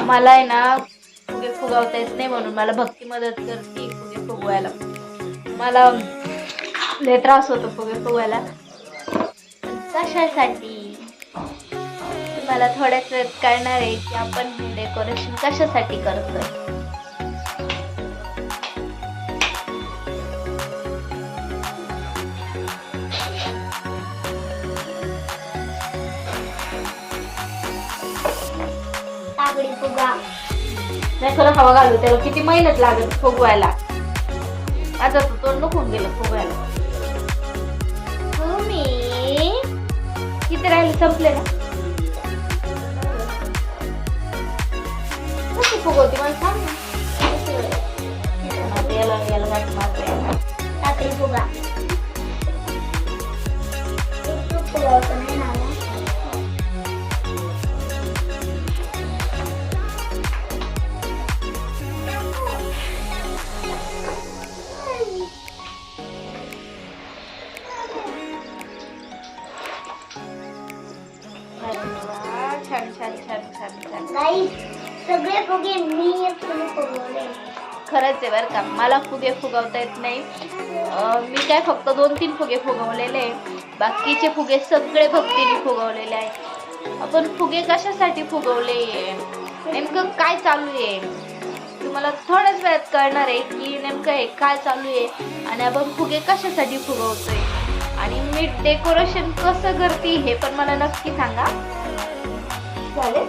मला आहे ना फुगे फुगवता येत नाही, म्हणून मला भक्ती मदत करते फुगे फुगवायला. मला लय त्रास होतो फुगे फुगवायला. कशासाठी मला थोड्याच वेळात कळणार आहे की आपण हे डेकोरेशन कशासाठी करतोय. कागडी फुगा नाही खरं हवा घालू त्याला किती मेहनत लागत फुगवायला. आता तो तोंड दुखून गेलं फुगवायला. तुम्ही किती राहिले संपले ना. कशी फुगवती मला सांग ना. याला याला गाठ मारते कागडी फुगा फुगवत नाही ना. छान छान छान छान छान गाईस सगळे फुगे मी फुगवले. खरंच आहे बरं का, मला फुगे फुगवता येत नाही. मी काय फक्त 2-3 फुगे फुगवलेले, बाकीचे फुगे सगळे भक्तीने फुगवलेले आहेत. आपण फुगे कशासाठी फुगवले, नेमकं काय चालू आहे तुम्हाला थोड्याच वेळात कळणार आहे की नेमकं हे काय चालू आहे आणि आपण फुगे कशासाठी फुगवतोय आणि मी डेकोरेशन कसं करते हे पण मला नक्की सांगा. चालेल.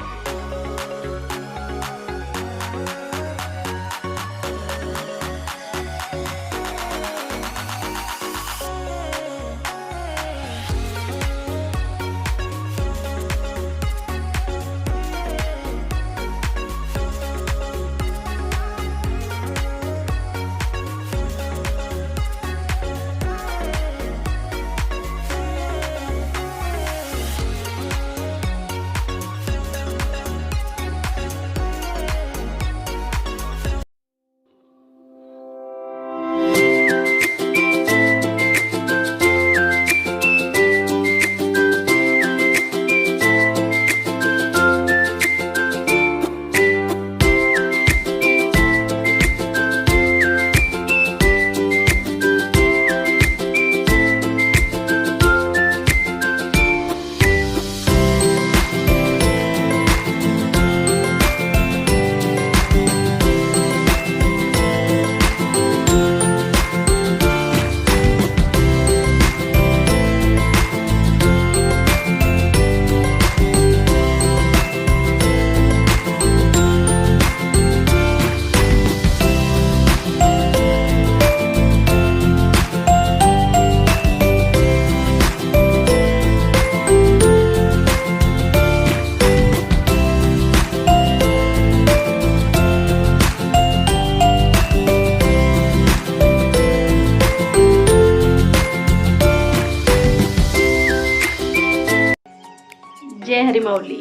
जय हरी माऊली.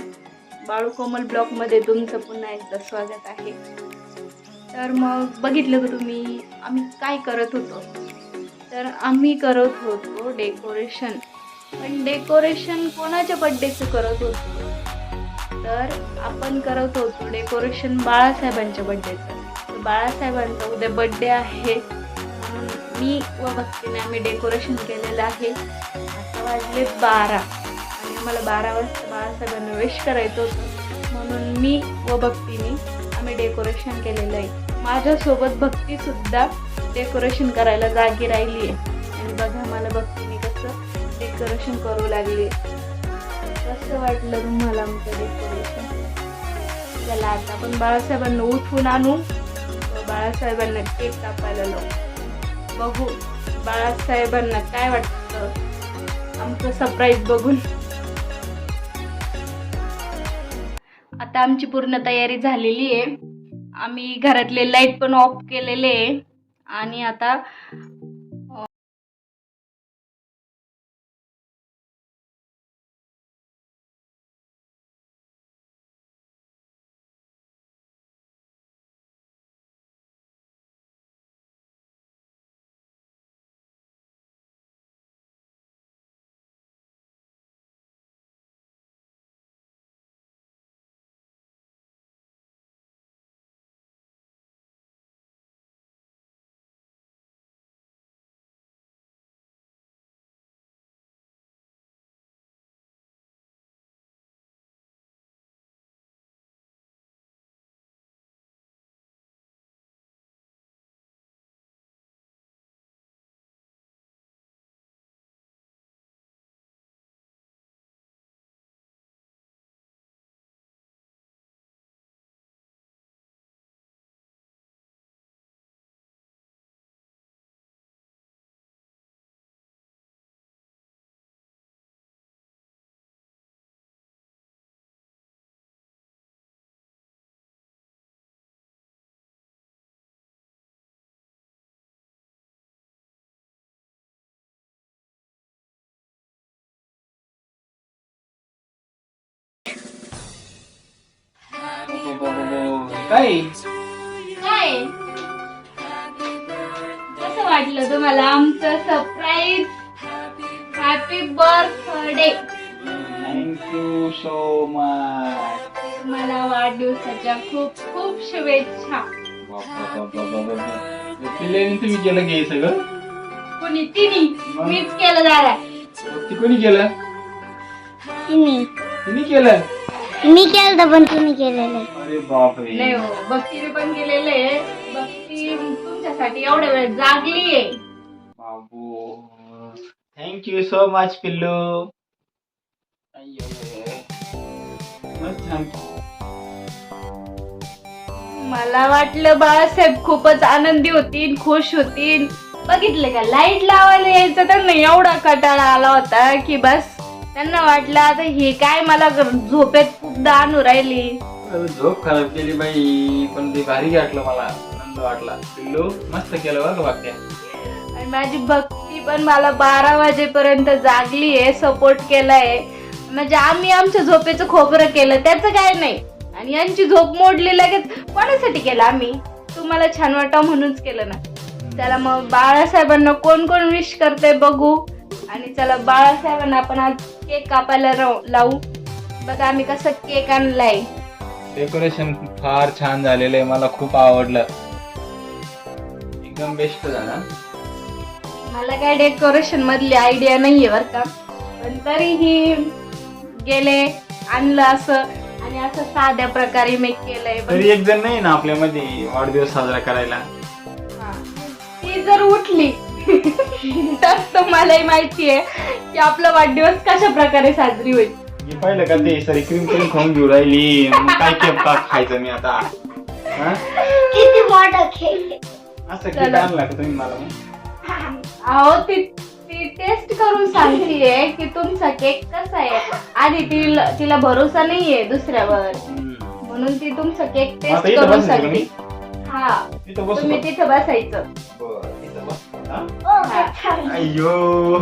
बाळू कोमल ब्लॉगमध्ये तुमचं पुन्हा एकदा स्वागत आहे. तर मग बघितलं का तुम्ही आम्ही काय करत होतो, तर आम्ही करत होतो डेकोरेशन. पण डेकोरेशन कोणाच्या बड्डेचं करत होतो, तर आपण करत होतो डेकोरेशन बाळासाहेबांच्या बड्डेचं. तर बाळासाहेबांचा उद्या बड्डे आहे म्हणून मी व भक्तीने आम्ही डेकोरेशन केलेलं आहे. आता वाजले 12 आणि आम्हाला 12 वाजता बाळासाहेबांना विश करायचं होतं म्हणून मी व भक्तीने आम्ही डेकोरेशन केलेलं आहे. माझ्यासोबत भक्तीसुद्धा डेकोरेशन करायला जागी राहिली आहे. आणि बघा मला भक्तीने कसं डेकोरेशन करू लागली. कसं वाटलं तुम्हाला आमचं डेकोरेशन. चला आता आपण बाळासाहेबांना उठवून आणू व बाळासाहेबांना केक कापायला लावू. बघू बाळासाहेबांना काय वाटतं आमचं सरप्राईज बघून. आता आमची पूर्ण तयारी झालेली आहे. आम्ही घरातले लाईट पण ऑफ केलेले आहे आणि आता काय काय कसं वाटलं तुम्हाला आमचं surprise? Happy birthday. Thank you so much. तुम्हाला वाढदिवसाच्या खूप खूप शुभेच्छा. पिल्ल्याने तुम्ही केलं की हे सगळं? कोणी? तिनी. मीच केलं दादा. ती कोणी केलं? तुम्ही तिने केलं. मी केलं पण तुम्ही केलेलं. अरे बापरे. नाही हो, भक्तीने पण केलेलं आहे. भक्ती तुमच्यासाठी एवढ्या वेळ जागलीये. बाबू थँक्यू सो मच पिल्लू. मस्त छान. मला वाटलं बाळासाहेब खूपच आनंदी होतील, खुश होतील. बघितले का, लाईट लावायला यायचं त्यांना एवढा कंटाळा आला होता की बस त्यांना वाटलं आता हे काय मला झोपेत खूपदा आणू राहिली. झोप खराब केली बाई, पण ते भारी वाटलं, मला आनंद वाटला. पिल्लू मस्त केलं बरं का वाक्य. आणि माझी भक्ती पण मला 12 वाजेपर्यंत जागली आहे, सपोर्ट केलाय. म्हणजे आम्ही आमच्या झोपेचं खोबरं केलं, त्याचं काय नाही. आणि यांची झोप मोडली लगेच. कोणासाठी केलं आम्ही? तुम्हाला छान वाटावं म्हणूनच केलं ना. चला मग बाळासाहेबांना कोण कोण विश करते बघू. आणि चला बाळासाहेबांना आपण आज केक कापायला लावू. बघा आम्ही कसं केक आणलाय. डेकोरेशन फार छान झालेलं आहे, मला खूप आवडलं, एकदम बेस्ट झालं. मला काय डेकोरेशन मधली आयडिया नाहीये बर का, पण तरीही गेले आणलं असं आणि असं साध्या प्रकारे मी केलंय. तरी एक जण नाही ना आपल्यामध्ये वाढदिवस साजरा करायला. हा. ती जर उठली तर तुम्हालाही माहितीये की आपला वाढदिवस कशा प्रकारे साजरी होईल. मी पाहिलं का ते सरी क्रीम खाऊन घेऊ राहिली, मग काय केक खायचं मी आता? हा? किती मोठा केक. असं केक आणला का तुम्ही मला मग? अहो ती टेस्ट करून सांगतीये की तुमचा केक कसा आहे. आणि तिला भरोसा नाहीये दुसऱ्यावर, म्हणून ती तुमचा केक आता टेस्ट इथं करून बसायचं सांगते. हा, तिथं बसू तुम्ही का? तिथं बसायचं. बरं, इथं बस. हा? हा. अय्यो.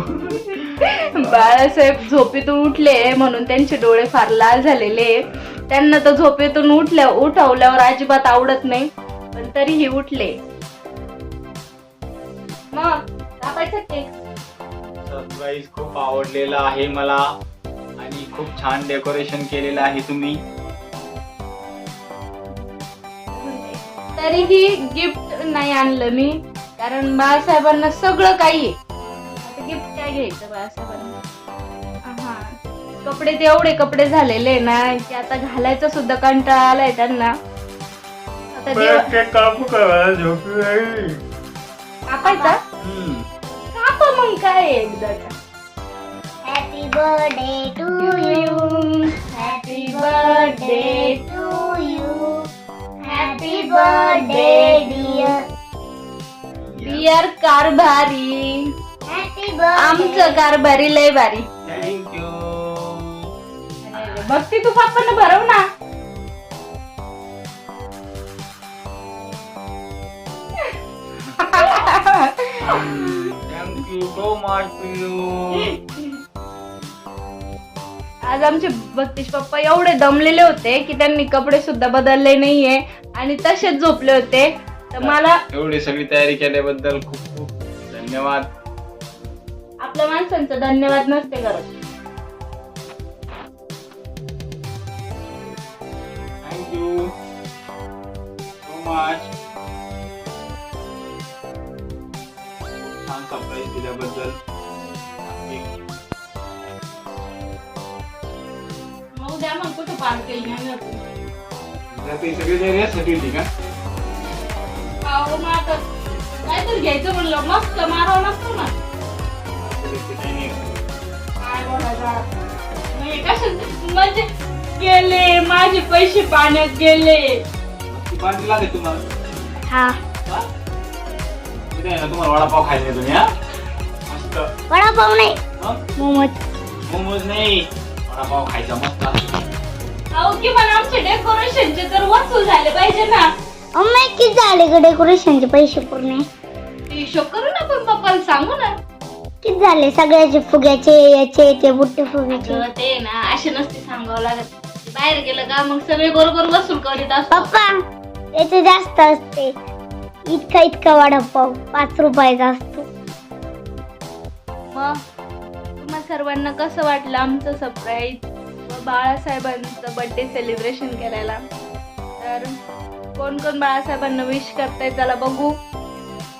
बाळासाहेब झोपेतून उठले म्हणून त्यांचे डोळे फार लाल झालेले. त्यांना तर झोपेतून उठवल्यावर अजिबात आवडत नाही, पण तरीही उठले. मग कापायचा केक. सरप्राईज खूप आवडलेला आहे मला, आणि खूप छान डेकोरेशन केलेलं आहे तुम्ही. तरीही गिफ्ट नाही आणलं मी, कारण बाळासाहेबांना सगळं काही आहे. आता गिफ्ट काय घ्यायचं बाळासाहेबांना? हा, कपडे ते एवढे कपडे झालेले ना की आता घालायचा सुद्धा कंटाळा आलाय त्यांना. आता कापायचा कापा मग काय एकदा. Happy birthday to you, happy birthday to you. Happy birthday dear. Dear कारभारी. हॅपी आमचं कारभारी लय भारी. थँक्यू. भक्ती तू पप्पांना भरव ना. थँक्यू सो मच पिल्लू. आज आमचे भक्तीश पप्पा एवढे दमलेले होते की त्यांनी कपडे सुद्धा बदलले नाहीये आणि तसेच झोपले होते. तर मला एवढी सगळी तयारी केल्याबद्दल खूप खूप धन्यवाद. आपल्या माणसांचं धन्यवाद नसते करत. Thank you so much. छान सरप्राईज दिल्याबद्दल. मग उद्या मग कुठं पार केली नाही ना तू? ती सगळी तयारी यासाठी होती का? अहो, मग आता काहीतरी घ्यायचं म्हणलं मस्त मारावं लागतो ना. काय बोलायचं? नाही, कशात म्हणजे गेले माझे पैसे पाण्यात गेले. ती पार्टी लागेल तुम्हाला. हा. हा? उद्या आहे ना तुम्हाला वडापाव खायचे तुम्ही. हा मस्त. वडापाव नाही, हा? मोमोज. मोमोज नाही, वडापाव खायचा मस्त. अहो किमान आमचे डेकोरेशनचे तर वसूल झाले पाहिजे ना. अम्मा किती झाले ग डेकोरेशनचे पैसे पूर्ण? हिशोब करू ना, पण पप्पाला सांगू ना. किती झाले सगळ्याचे, फुग्याचे, याचे ते बुट्टे फुग्याचे? अगं, ते ना असे नसते सांगावं लागत. बाहेर गेलं का मग सगळे बरोबर वसूल करीत असतो. पप्पा त्याचे जास्त असते. इतका वडापाव 5 रुपयाचा असतो. मग तुम्हा सर्वांना कसं वाटलं आमचं सरप्राईज व बाळासाहेबांचं बर्थडे सेलिब्रेशन करायला? तर कोण कोण बाळासाहेबांना विश करताय चला बघू.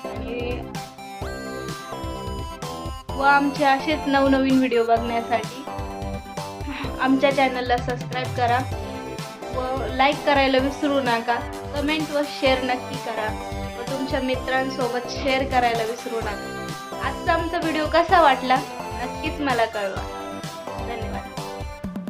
आणि व आमचे असेच नवनवीन व्हिडिओ बघण्यासाठी आमच्या चॅनलला सबस्क्राईब करा व लाईक करायला विसरू नका. कमेंट व शेअर नक्की करा व तुमच्या मित्रांसोबत शेअर करायला विसरू नका. आजचा आमचा व्हिडिओ कसा वाटला नक्कीच मला कळवा.